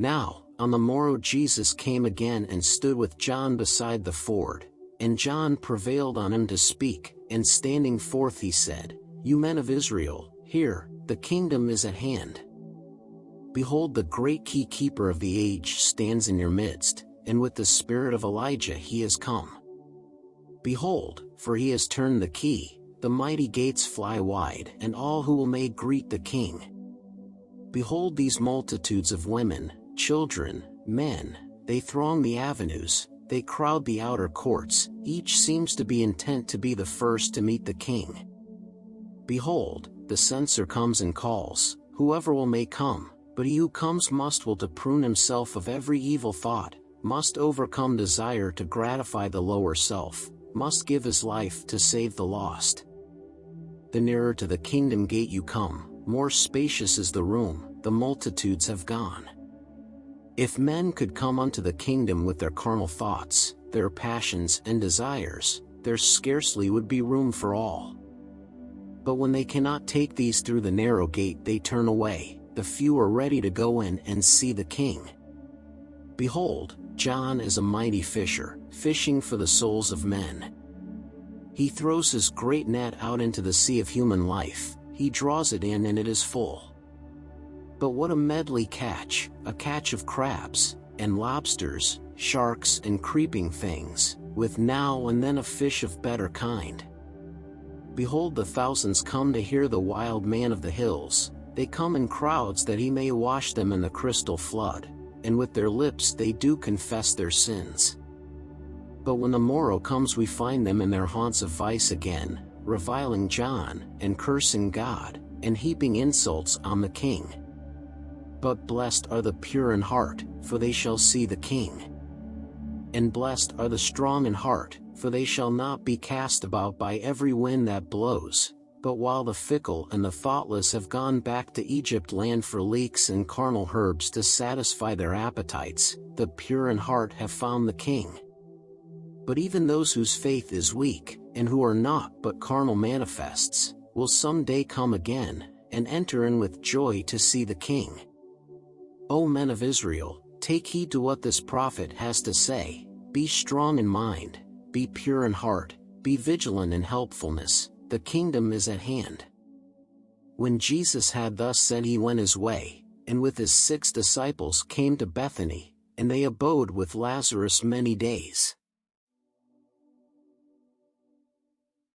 Now, on the morrow Jesus came again and stood with John beside the ford, and John prevailed on him to speak, and standing forth he said, You men of Israel, hear, the kingdom is at hand. Behold, the great key-keeper of the age stands in your midst, and with the spirit of Elijah he is come. Behold, for he has turned the key, the mighty gates fly wide, and all who will may greet the king. Behold these multitudes of women, children, men, they throng the avenues, they crowd the outer courts, each seems to be intent to be the first to meet the king. Behold, the censer comes and calls, whoever will may come, but he who comes will to prune himself of every evil thought, must overcome desire to gratify the lower self, must give his life to save the lost. The nearer to the kingdom gate you come, more spacious is the room, the multitudes have gone. If men could come unto the kingdom with their carnal thoughts, their passions and desires, there scarcely would be room for all. But when they cannot take these through the narrow gate, they turn away, the few are ready to go in and see the king. Behold, John is a mighty fisher, fishing for the souls of men. He throws his great net out into the sea of human life, he draws it in and it is full. But what a medley catch, a catch of crabs, and lobsters, sharks and creeping things, with now and then a fish of better kind. Behold, the thousands come to hear the wild man of the hills, they come in crowds that he may wash them in the crystal flood, and with their lips they do confess their sins. But when the morrow comes we find them in their haunts of vice again, reviling John, and cursing God, and heaping insults on the king. But blessed are the pure in heart, for they shall see the king. And blessed are the strong in heart, for they shall not be cast about by every wind that blows. But while the fickle and the thoughtless have gone back to Egypt land for leeks and carnal herbs to satisfy their appetites, the pure in heart have found the king. But even those whose faith is weak, and who are not but carnal manifests, will some day come again, and enter in with joy to see the king. O men of Israel, take heed to what this prophet has to say, be strong in mind, be pure in heart, be vigilant in helpfulness, the kingdom is at hand. When Jesus had thus said he went his way, and with his 6 disciples came to Bethany, and they abode with Lazarus many days.